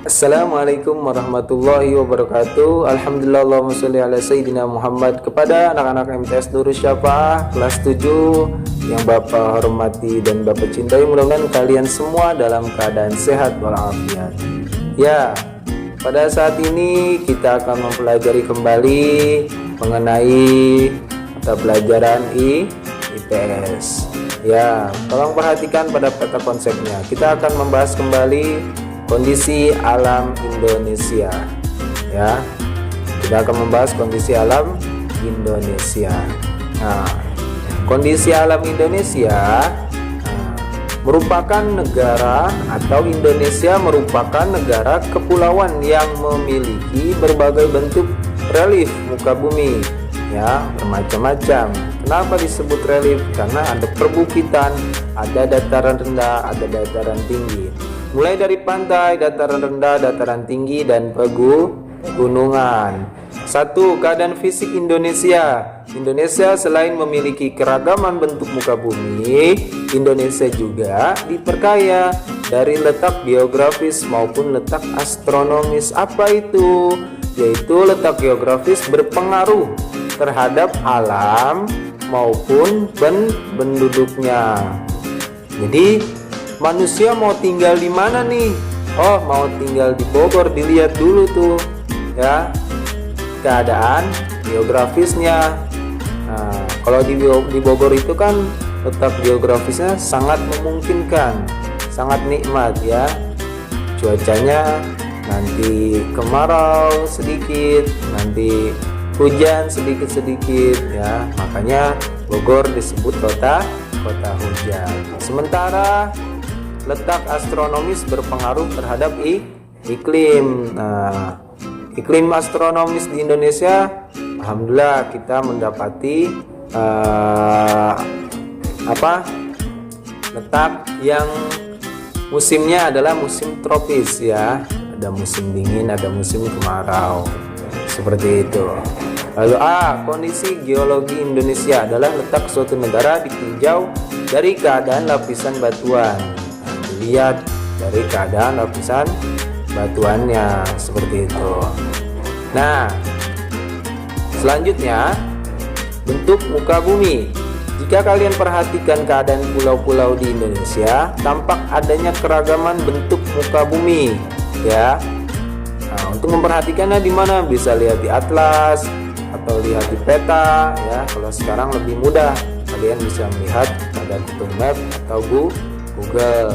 Assalamualaikum warahmatullahi wabarakatuh. Alhamdulillah, Allahumma sholli ala Sayyidina Muhammad. Kepada anak-anak MTS Nurus Syafa'ah kelas 7 yang Bapak hormati dan Bapak cintai, mudah-mudahan kalian semua dalam keadaan sehat walafiat. Ya, pada saat ini kita akan mempelajari kembali mengenai mata pelajaran IPS. Ya, tolong perhatikan pada peta konsepnya. Kita akan membahas kembali kondisi alam Indonesia. Ya, kita akan membahas kondisi alam Indonesia. Nah, kondisi alam Indonesia merupakan negara, atau Indonesia merupakan negara kepulauan yang memiliki berbagai bentuk relief muka bumi, ya, bermacam-macam. Kenapa disebut relief? Karena ada perbukitan, ada dataran rendah, ada dataran tinggi. Mulai dari pantai, dataran rendah, dataran tinggi, dan pegunungan. Satu, keadaan fisik Indonesia. Indonesia selain memiliki keragaman bentuk muka bumi, Indonesia juga diperkaya dari letak geografis maupun letak astronomis. Apa itu? Yaitu letak geografis berpengaruh terhadap alam maupun penduduknya. Jadi manusia mau tinggal di mana nih? Oh, mau tinggal di Bogor. Dilihat dulu tuh, ya, keadaan geografisnya. Nah, kalau di Bogor itu kan letak geografisnya sangat memungkinkan, sangat nikmat, ya. Cuacanya nanti kemarau sedikit, nanti hujan sedikit-sedikit, ya. Makanya Bogor disebut kota hujan. Sementara letak astronomis berpengaruh terhadap iklim. Nah, iklim astronomis di Indonesia, alhamdulillah kita mendapati letak yang musimnya adalah musim tropis, ya. Ada musim dingin, ada musim kemarau, seperti itu. Lalu kondisi geologi Indonesia adalah letak suatu negara ditinjau dari keadaan lapisan batuan. Dilihat dari keadaan lapisan batuannya, seperti itu. Nah, selanjutnya bentuk muka bumi. Jika kalian perhatikan keadaan pulau-pulau di Indonesia, tampak adanya keragaman bentuk muka bumi, ya. Nah, untuk memperhatikannya di mana? Bisa lihat di atlas atau lihat di peta, ya. Kalau sekarang lebih mudah, kalian bisa melihat pada Google Map atau Google.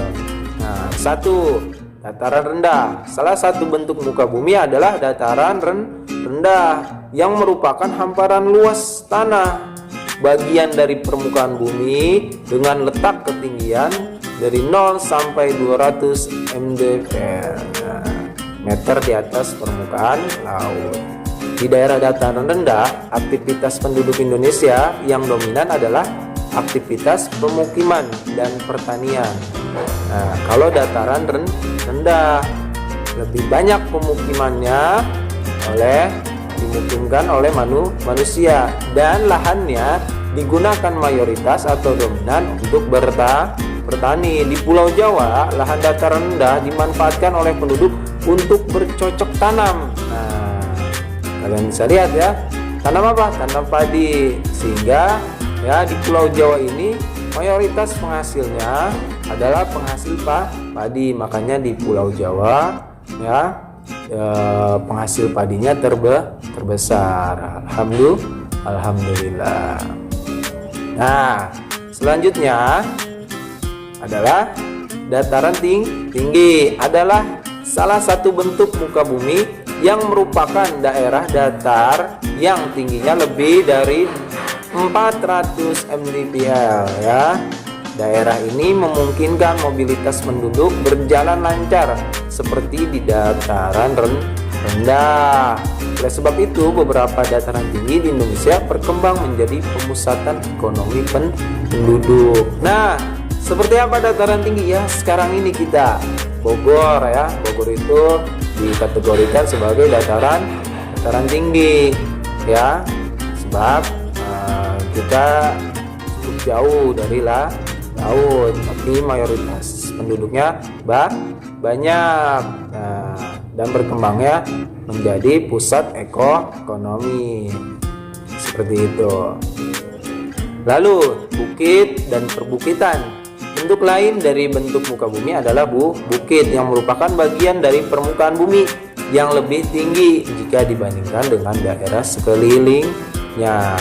Nah, satu, dataran rendah. Salah satu bentuk muka bumi adalah dataran rendah yang merupakan hamparan luas tanah bagian dari permukaan bumi dengan letak ketinggian dari 0 sampai 200 mdpl, meter di atas permukaan laut. Di daerah dataran rendah, aktivitas penduduk Indonesia yang dominan adalah aktivitas pemukiman dan pertanian. Nah, kalau dataran rendah, lebih banyak pemukimannya dimungkinkan oleh manusia, dan lahannya digunakan mayoritas atau dominan untuk bertani. Di Pulau Jawa, lahan dataran rendah dimanfaatkan oleh penduduk untuk bercocok tanam. Nah, kalian bisa lihat, ya, tanam apa? Tanam padi. Sehingga, ya, di Pulau Jawa ini mayoritas penghasilnya adalah penghasil padi. Makanya di Pulau Jawa, ya, penghasil padinya terbesar. Alhamdulillah. Nah, selanjutnya adalah dataran tinggi. Adalah salah satu bentuk muka bumi yang merupakan daerah datar yang tingginya lebih dari 400 mdpl, ya. Daerah ini memungkinkan mobilitas penduduk berjalan lancar seperti di dataran rendah. Oleh sebab itu, beberapa dataran tinggi di Indonesia berkembang menjadi pemusatan ekonomi penduduk. Nah, seperti apa dataran tinggi? Ya, sekarang ini kita Bogor, ya. Bogor itu dikategorikan sebagai dataran tinggi, ya. Sebab kita cukup jauh dari laut, tapi mayoritas penduduknya banyak. Nah, dan berkembangnya menjadi pusat ekonomi. Seperti itu. Lalu bukit dan perbukitan. Bentuk lain dari bentuk muka bumi adalah bukit yang merupakan bagian dari permukaan bumi yang lebih tinggi jika dibandingkan dengan daerah sekelilingnya,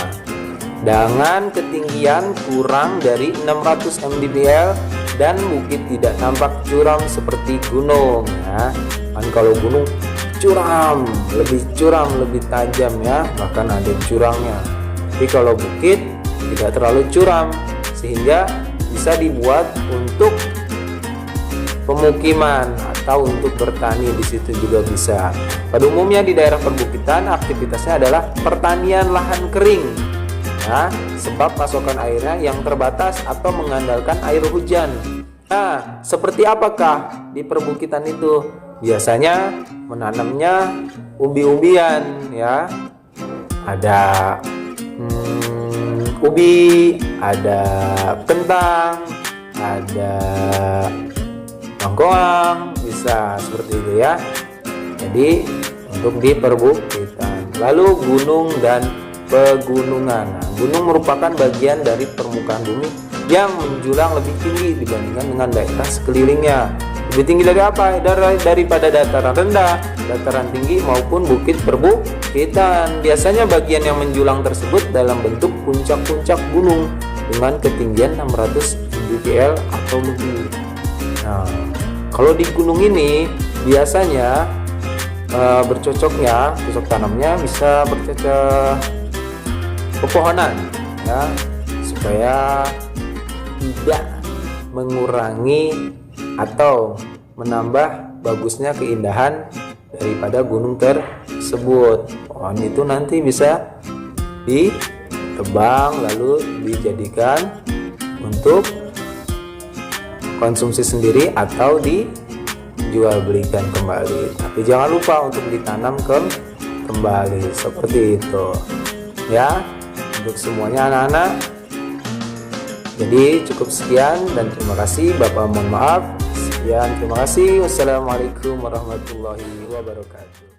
dengan ketinggian kurang dari 600 mdpl dan bukit tidak tampak curam seperti gunung ya. Kan kalau gunung curam, lebih tajam ya, bahkan ada jurangnya. Tapi kalau bukit tidak terlalu curam sehingga bisa dibuat untuk pemukiman atau untuk bertani, di situ juga bisa. Pada umumnya di daerah perbukitan aktivitasnya adalah pertanian lahan kering ya, sebab pasokan airnya yang terbatas atau mengandalkan air hujan. Nah, seperti apakah di perbukitan itu? Biasanya menanamnya umbi-umbian ya. Ada ubi, ada kentang, ada lengkoang, bisa seperti itu ya. Jadi untuk di perbukitan. Lalu gunung dan pegunungan. Nah, gunung merupakan bagian dari permukaan bumi yang menjulang lebih tinggi dibandingkan dengan daerah sekelilingnya. Lebih tinggi dari apa? Daripada dataran rendah, dataran tinggi maupun bukit perbukitan. Biasanya bagian yang menjulang tersebut dalam bentuk puncak-puncak gunung dengan ketinggian 600 mdpl atau lebih. Nah, kalau di gunung ini biasanya cocok tanamnya bisa bercocok pepohonan ya, supaya tidak mengurangi atau menambah bagusnya keindahan daripada gunung tersebut. Pohon itu nanti bisa ditebang lalu dijadikan untuk konsumsi sendiri atau dijual belikan kembali. Tapi jangan lupa untuk ditanam kembali seperti itu ya, untuk semuanya anak-anak. Jadi cukup sekian dan terima kasih. Bapak mohon maaf. Sekian, terima kasih. Wassalamualaikum warahmatullahi wabarakatuh.